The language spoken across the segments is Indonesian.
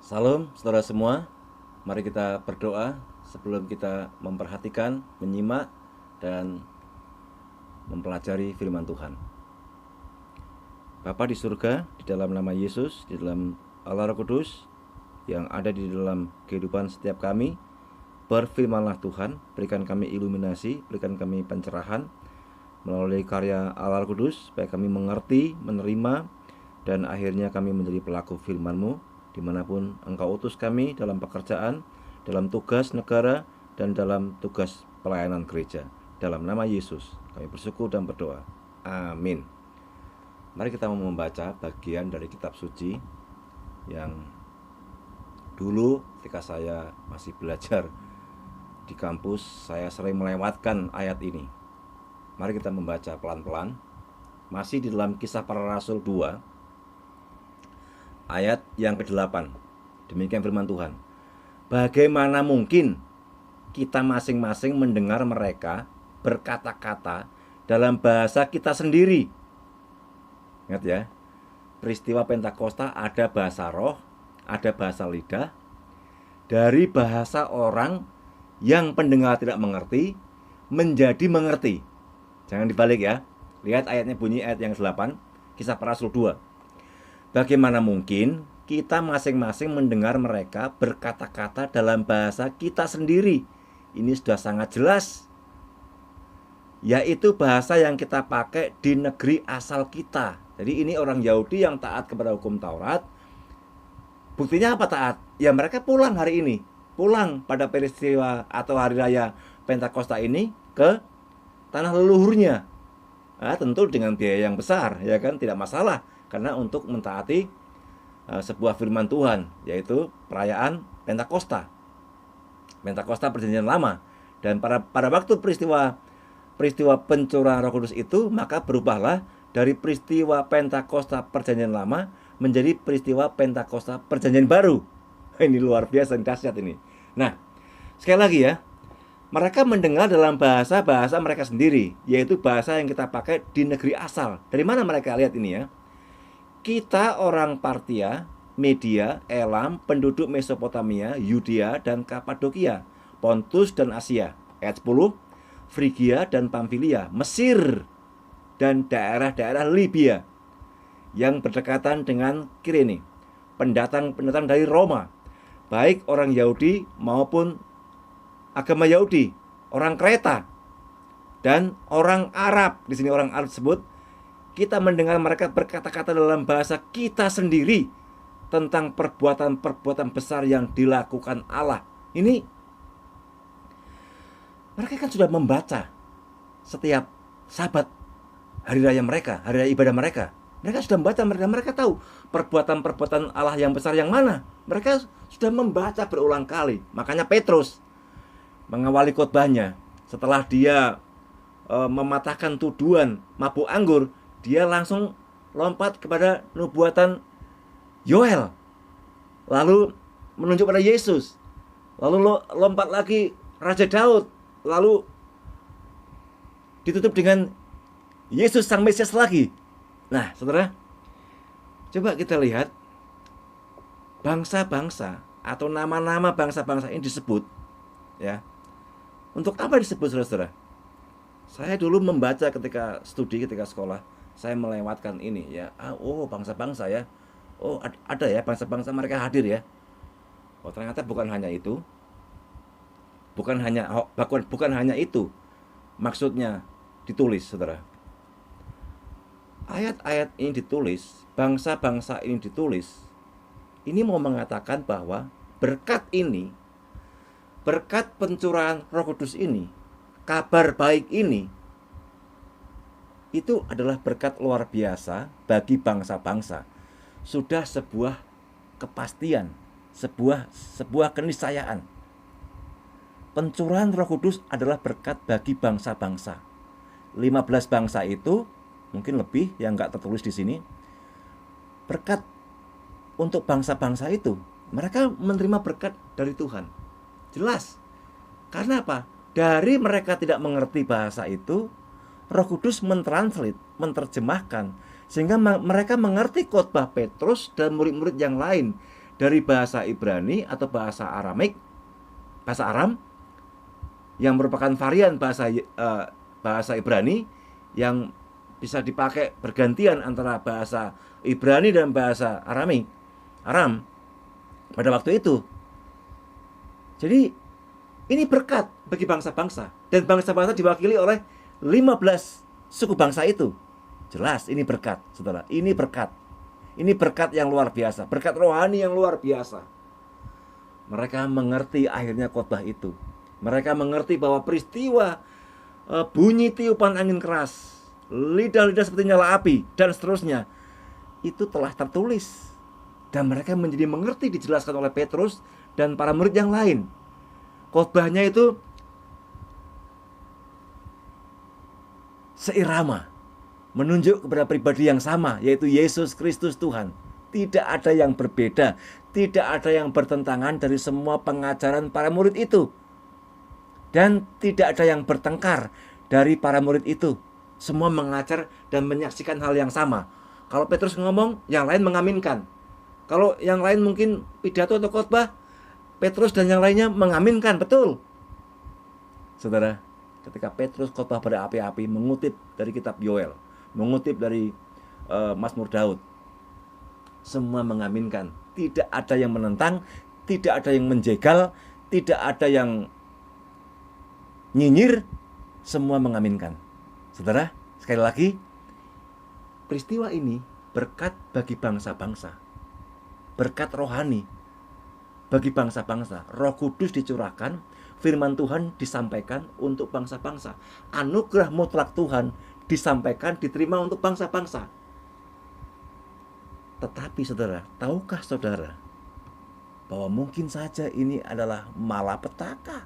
Salam saudara semua, mari kita berdoa sebelum kita memperhatikan, menyimak, dan mempelajari firman Tuhan. Bapa di surga, di dalam nama Yesus, di dalam Allah Roh Kudus, yang ada di dalam kehidupan setiap kami, berfirmanlah Tuhan, berikan kami iluminasi, berikan kami pencerahan, melalui karya Allah Roh Kudus, supaya kami mengerti, menerima, dan akhirnya kami menjadi pelaku firman-Mu, dimanapun Engkau utus kami dalam pekerjaan, dalam tugas negara, dan dalam tugas pelayanan gereja. Dalam nama Yesus, kami bersyukur dan berdoa. Amin. Mari kita membaca bagian dari kitab suci yang dulu ketika saya masih belajar di kampus, saya sering melewatkan ayat ini. Mari kita membaca pelan-pelan. Masih di dalam Kisah Para Rasul 2, ayat yang ke-8. Demikian firman Tuhan. Bagaimana mungkin kita masing-masing mendengar mereka berkata-kata dalam bahasa kita sendiri? Ingat ya, peristiwa Pentakosta ada bahasa roh, ada bahasa lidah. Dari bahasa orang yang pendengar tidak mengerti, menjadi mengerti. Jangan dibalik ya. Lihat ayatnya, bunyi ayat yang 8, Kisah Para Rasul 2. Bagaimana mungkin kita masing-masing mendengar mereka berkata-kata dalam bahasa kita sendiri? Ini sudah sangat jelas, yaitu bahasa yang kita pakai di negeri asal kita. Jadi ini orang Yahudi yang taat kepada hukum Taurat. Buktinya apa taat? Ya mereka pulang hari ini, pulang pada peristiwa atau hari raya Pentakosta ini ke tanah leluhurnya. Tentu dengan biaya yang besar, ya kan, tidak masalah, karena untuk mentaati sebuah firman Tuhan, yaitu perayaan Pentakosta perjanjian lama. Dan pada waktu peristiwa pencurahan Roh Kudus itu, maka berubahlah dari peristiwa Pentakosta perjanjian lama menjadi peristiwa Pentakosta perjanjian baru. Ini luar biasa, dahsyat ini. Nah, sekali lagi ya, mereka mendengar dalam bahasa mereka sendiri, yaitu bahasa yang kita pakai di negeri asal. Dari mana mereka lihat ini ya? Kita orang Partia, Media, Elam, penduduk Mesopotamia, Yudea dan Kapadokia, Pontus dan Asia. Ayat 10, Frigia dan Pamfilia, Mesir dan daerah-daerah Libya yang berdekatan dengan Kirene, pendatang-pendatang dari Roma, baik orang Yahudi maupun agama Yahudi, orang Kreta dan orang Arab. Di sini orang Arab disebut. Kita mendengar mereka berkata-kata dalam bahasa kita sendiri tentang perbuatan-perbuatan besar yang dilakukan Allah. Ini mereka kan sudah membaca setiap Sabat, hari raya mereka, hari raya ibadah mereka. Mereka sudah membaca, mereka tahu perbuatan-perbuatan Allah yang besar yang mana. Mereka sudah membaca berulang kali. Makanya Petrus mengawali khotbahnya, setelah dia mematahkan tuduhan mabuk anggur, dia langsung lompat kepada nubuatan Yoel, lalu menunjuk pada Yesus, lalu lompat lagi Raja Daud, lalu ditutup dengan Yesus Sang Mesias lagi. Nah, saudara, coba kita lihat bangsa-bangsa atau nama-nama bangsa-bangsa ini disebut, ya. Untuk apa disebut, saudara-saudara? Saya dulu membaca ketika studi, ketika sekolah, saya melewatkan ini ya. Oh, bangsa-bangsa ya. Oh, ada ya bangsa-bangsa, mereka hadir ya. Oh, ternyata bukan hanya itu. Bukan hanya itu maksudnya ditulis, saudara. Ayat-ayat ini ditulis, bangsa-bangsa ini ditulis. Ini mau mengatakan bahwa berkat ini, berkat pencurahan Roh Kudus ini, kabar baik ini, itu adalah berkat luar biasa bagi bangsa-bangsa. Sudah sebuah kepastian, sebuah keniscayaan. Pencurahan Roh Kudus adalah berkat bagi bangsa-bangsa. 15 bangsa itu, mungkin lebih yang nggak tertulis di sini. Berkat untuk bangsa-bangsa itu, mereka menerima berkat dari Tuhan. Jelas. Karena apa? Dari mereka tidak mengerti bahasa itu, Roh Kudus mentranslate, menerjemahkan, sehingga mereka mengerti khotbah Petrus dan murid-murid yang lain. dari bahasa Ibrani atau bahasa Aramik, bahasa Aram, yang merupakan varian bahasa Ibrani yang bisa dipakai bergantian antara bahasa Ibrani dan bahasa Aram pada waktu itu. Jadi ini berkat bagi bangsa-bangsa, dan bangsa-bangsa diwakili oleh 15 suku bangsa itu. Jelas ini berkat, saudara. Ini berkat. Ini berkat yang luar biasa, berkat rohani yang luar biasa. Mereka mengerti akhirnya khotbah itu. Mereka mengerti bahwa peristiwa bunyi tiupan angin keras, lidah-lidah seperti nyala api, dan seterusnya, itu telah tertulis. Dan mereka menjadi mengerti, dijelaskan oleh Petrus dan para murid yang lain. Khotbahnya itu seirama, menunjuk kepada pribadi yang sama, yaitu Yesus Kristus Tuhan. Tidak ada yang berbeda, tidak ada yang bertentangan dari semua pengajaran para murid itu. Dan tidak ada yang bertengkar dari para murid itu. Semua mengajar dan menyaksikan hal yang sama. Kalau Petrus ngomong, yang lain mengaminkan. Kalau yang lain mungkin pidato atau khotbah, Petrus dan yang lainnya mengaminkan, betul. Saudara, ketika Petrus khotbah berapi-api, mengutip dari kitab Yoel, mengutip dari Mazmur Daud, semua mengaminkan. Tidak ada yang menentang, tidak ada yang menjegal, tidak ada yang nyinyir, semua mengaminkan. Saudara, sekali lagi, peristiwa ini berkat bagi bangsa-bangsa, berkat rohani bagi bangsa-bangsa. Roh Kudus dicurahkan, firman Tuhan disampaikan untuk bangsa-bangsa. Anugerah mutlak Tuhan disampaikan, diterima untuk bangsa-bangsa. Tetapi saudara, tahukah saudara bahwa mungkin saja ini adalah malapetaka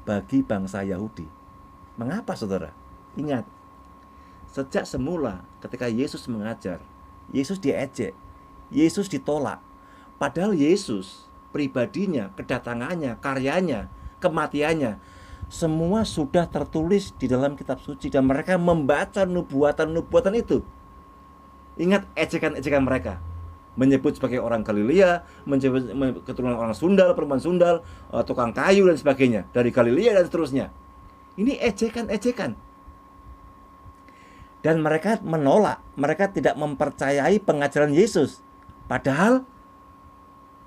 bagi bangsa Yahudi? Mengapa saudara? Ingat, sejak semula ketika Yesus mengajar, Yesus diejek, Yesus ditolak. Padahal Yesus, pribadinya, kedatangannya, karyanya, kematiannya, semua sudah tertulis di dalam kitab suci, dan mereka membaca nubuatan-nubuatan itu. Ingat ejekan-ejekan mereka, menyebut sebagai orang Galilea, menyebut keturunan orang Sundal, perempuan Sundal, tukang kayu dan sebagainya, dari Galilea dan seterusnya. Ini ejekan-ejekan. Dan mereka menolak, mereka tidak mempercayai pengajaran Yesus. Padahal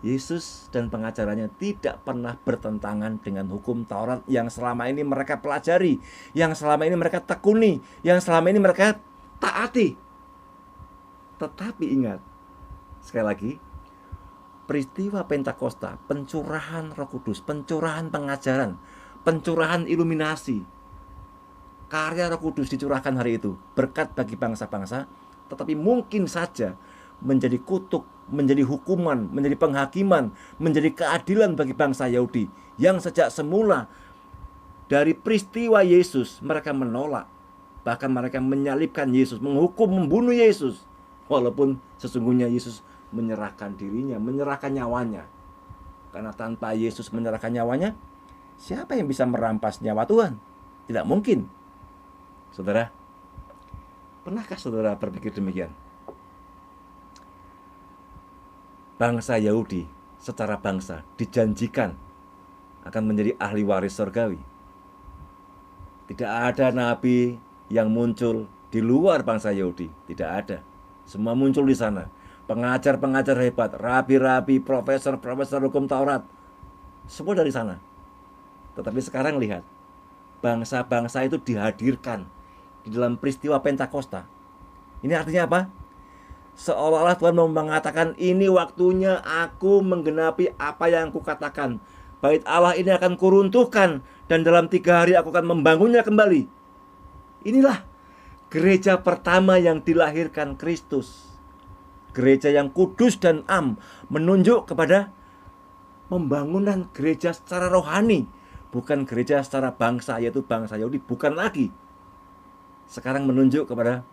Yesus dan pengajarannya tidak pernah bertentangan dengan hukum Taurat yang selama ini mereka pelajari, yang selama ini mereka tekuni, yang selama ini mereka taati. Tetapi ingat, sekali lagi, peristiwa Pentakosta, pencurahan Roh Kudus, pencurahan pengajaran, pencurahan iluminasi, karya Roh Kudus dicurahkan hari itu, berkat bagi bangsa-bangsa, tetapi mungkin saja menjadi kutuk, menjadi hukuman, menjadi penghakiman, menjadi keadilan bagi bangsa Yahudi yang sejak semula dari peristiwa Yesus mereka menolak, bahkan mereka menyalibkan Yesus, menghukum, membunuh Yesus, walaupun sesungguhnya Yesus menyerahkan dirinya, menyerahkan nyawanya. Karena tanpa Yesus menyerahkan nyawanya, siapa yang bisa merampas nyawa Tuhan? Tidak mungkin. Saudara, pernahkah saudara berpikir demikian? Bangsa Yahudi secara bangsa dijanjikan akan menjadi ahli waris surgawi. Tidak ada nabi yang muncul di luar bangsa Yahudi, tidak ada. Semua muncul di sana. Pengajar-pengajar hebat, rabi-rabi, profesor-profesor hukum Taurat, semua dari sana. Tetapi sekarang lihat, bangsa-bangsa itu dihadirkan di dalam peristiwa Pentakosta. Ini artinya apa? Seolah-olah Tuhan mau mengatakan, ini waktunya aku menggenapi apa yang kukatakan. Bait Allah ini akan kuruntuhkan, dan dalam 3 hari aku akan membangunnya kembali. Inilah gereja pertama yang dilahirkan Kristus. Gereja yang kudus dan am, menunjuk kepada pembangunan gereja secara rohani, bukan gereja secara bangsa, yaitu bangsa Yahudi, bukan lagi. Sekarang menunjuk kepada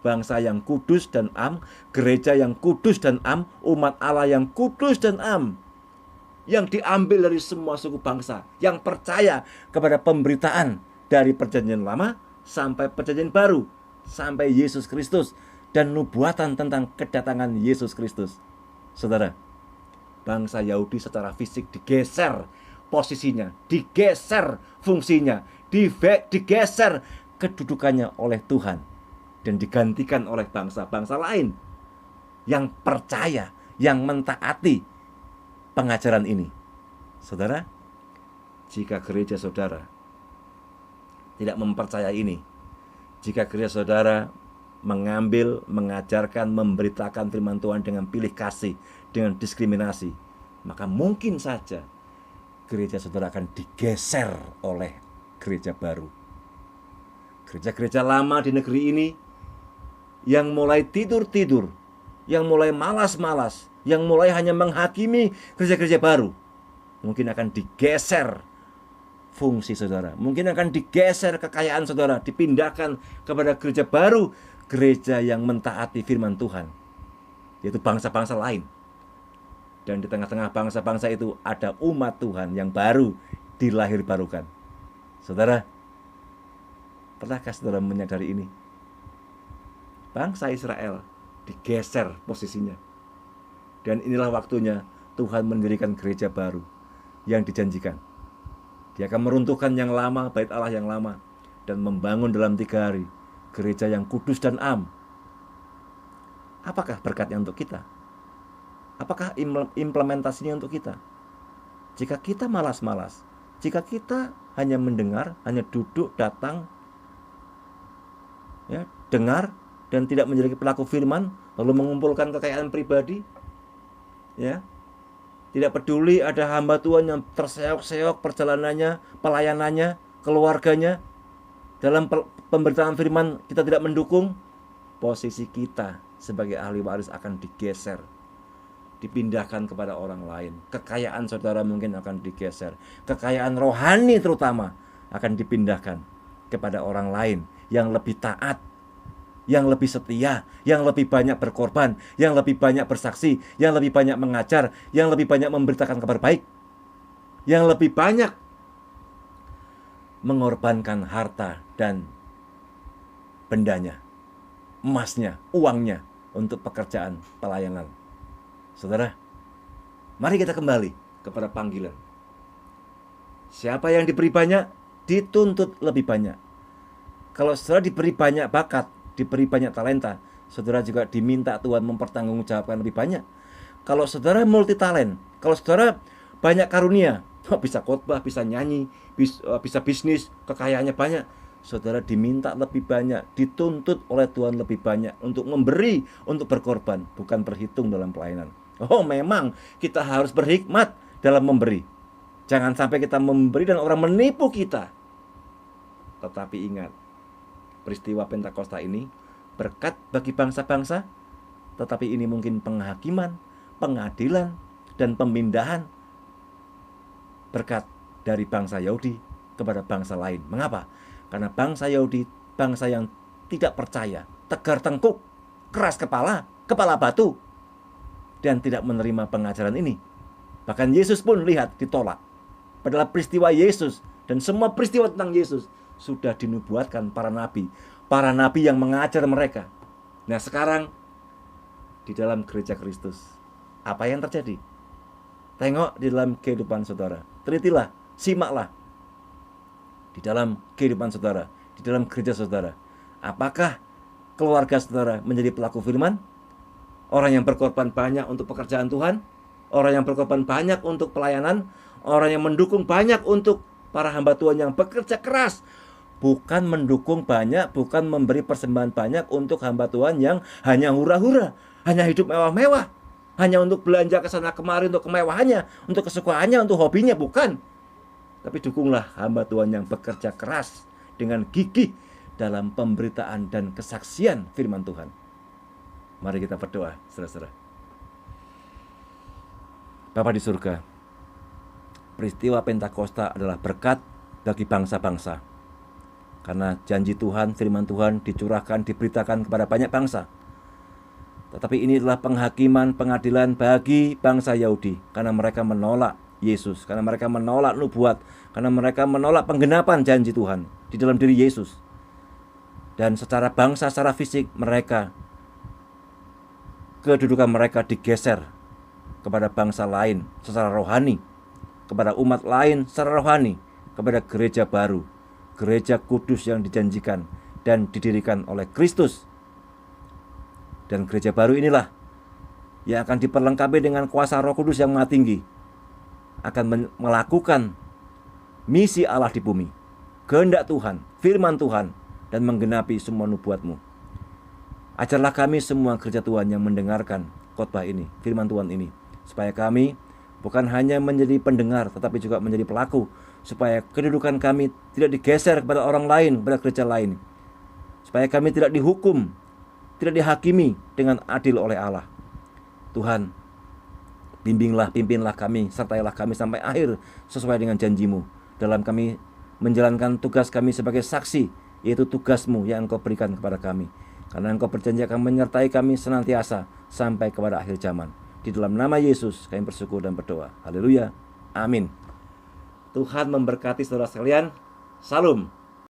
bangsa yang kudus dan am, gereja yang kudus dan am, umat Allah yang kudus dan am, yang diambil dari semua suku bangsa, yang percaya kepada pemberitaan dari perjanjian lama sampai perjanjian baru, sampai Yesus Kristus dan nubuatan tentang kedatangan Yesus Kristus. Saudara, bangsa Yahudi secara fisik digeser posisinya, digeser fungsinya, digeser kedudukannya oleh Tuhan dan digantikan oleh bangsa-bangsa lain yang percaya, yang mentaati pengajaran ini. Saudara, jika gereja saudara tidak mempercayai ini, jika gereja saudara mengambil, mengajarkan, memberitakan firman Tuhan dengan pilih kasih, dengan diskriminasi, maka mungkin saja gereja saudara akan digeser oleh gereja baru. Gereja-gereja lama di negeri ini yang mulai tidur-tidur, yang mulai malas-malas, yang mulai hanya menghakimi gereja-gereja baru, mungkin akan digeser fungsi saudara, mungkin akan digeser kekayaan saudara, dipindahkan kepada gereja baru, gereja yang mentaati firman Tuhan, yaitu bangsa-bangsa lain. Dan di tengah-tengah bangsa-bangsa itu ada umat Tuhan yang baru dilahirbarukan. Saudara, pernahkah saudara menyadari ini? Bangsa Israel digeser posisinya. Dan inilah waktunya Tuhan mendirikan gereja baru yang dijanjikan. Dia akan meruntuhkan yang lama, bait Allah yang lama, dan membangun dalam 3 hari gereja yang kudus dan am. Apakah berkatnya untuk kita? Apakah implementasinya untuk kita? Jika kita malas-malas, jika kita hanya mendengar, hanya duduk, datang, ya, dengar dan tidak menjadi pelaku firman, lalu mengumpulkan kekayaan pribadi, ya, tidak peduli ada hamba Tuhan yang terseok-seok perjalanannya, pelayanannya, keluarganya, dalam pemberitaan firman kita tidak mendukung, posisi kita sebagai ahli waris akan digeser, dipindahkan kepada orang lain. Kekayaan saudara mungkin akan digeser, kekayaan rohani terutama akan dipindahkan kepada orang lain yang lebih taat, yang lebih setia, yang lebih banyak berkorban, yang lebih banyak bersaksi, yang lebih banyak mengajar, yang lebih banyak memberitakan kabar baik, yang lebih banyak mengorbankan harta dan bendanya, emasnya, uangnya untuk pekerjaan pelayanan. Saudara, mari kita kembali kepada panggilan. Siapa yang diberi banyak, dituntut lebih banyak. Kalau saudara diberi banyak bakat, diberi banyak talenta, saudara juga diminta Tuhan mempertanggungjawabkan lebih banyak. Kalau saudara multi talent, kalau saudara banyak karunia, bisa khotbah, bisa nyanyi, bisa bisnis, kekayaannya banyak, saudara diminta lebih banyak, dituntut oleh Tuhan lebih banyak untuk memberi, untuk berkorban, bukan berhitung dalam pelayanan. Oh, memang kita harus berhikmat dalam memberi. Jangan sampai kita memberi dan orang menipu kita. Tetapi ingat, peristiwa Pentakosta ini berkat bagi bangsa-bangsa, tetapi ini mungkin penghakiman, pengadilan, dan pemindahan berkat dari bangsa Yahudi kepada bangsa lain. Mengapa? Karena bangsa Yahudi, bangsa yang tidak percaya, tegar tengkuk, keras kepala, kepala batu, dan tidak menerima pengajaran ini. Bahkan Yesus pun lihat ditolak. Padahal peristiwa Yesus dan semua peristiwa tentang Yesus sudah dinubuatkan para nabi yang mengajar mereka. Nah, sekarang di dalam gereja Kristus, apa yang terjadi? Tengok di dalam kehidupan saudara, telitilah, simaklah di dalam kehidupan saudara, di dalam gereja saudara. Apakah keluarga saudara menjadi pelaku firman? Orang yang berkorban banyak untuk pekerjaan Tuhan, orang yang berkorban banyak untuk pelayanan, orang yang mendukung banyak untuk para hamba Tuhan yang bekerja keras, bukan mendukung banyak, bukan memberi persembahan banyak untuk hamba Tuhan yang hanya hura-hura, hanya hidup mewah-mewah, hanya untuk belanja ke sana kemari, untuk kemewahannya, untuk kesukaannya, untuk hobinya, bukan. Tapi dukunglah hamba Tuhan yang bekerja keras dengan gigih dalam pemberitaan dan kesaksian firman Tuhan. Mari kita berdoa, saudara-saudara. Bapa di surga, peristiwa Pentakosta adalah berkat bagi bangsa-bangsa. Karena janji Tuhan, firman Tuhan dicurahkan, diberitakan kepada banyak bangsa. Tetapi ini adalah penghakiman, pengadilan bagi bangsa Yahudi. Karena mereka menolak Yesus, karena mereka menolak nubuat, karena mereka menolak penggenapan janji Tuhan di dalam diri Yesus. Dan secara bangsa, secara fisik, mereka, kedudukan mereka digeser kepada bangsa lain secara rohani, kepada umat lain secara rohani, kepada gereja baru, gereja kudus yang dijanjikan dan didirikan oleh Kristus. Dan gereja baru inilah yang akan diperlengkapi dengan kuasa Roh Kudus yang Maha Tinggi, akan melakukan misi Allah di bumi, kehendak Tuhan, firman Tuhan, dan menggenapi semua nubuat-Mu. Ajarlah kami semua gereja Tuhan yang mendengarkan khotbah ini, firman Tuhan ini, supaya kami bukan hanya menjadi pendengar tetapi juga menjadi pelaku, supaya kedudukan kami tidak digeser kepada orang lain, kepada gereja lain, supaya kami tidak dihukum, tidak dihakimi dengan adil oleh Allah. Tuhan, pimpinlah kami, sertailah kami sampai akhir sesuai dengan janji-Mu dalam kami menjalankan tugas kami sebagai saksi, yaitu tugas-Mu yang Engkau berikan kepada kami. Karena Engkau berjanji akan menyertai kami senantiasa sampai kepada akhir zaman. Di dalam nama Yesus kami bersyukur dan berdoa. Haleluya. Amin. Tuhan memberkati saudara sekalian. Salam.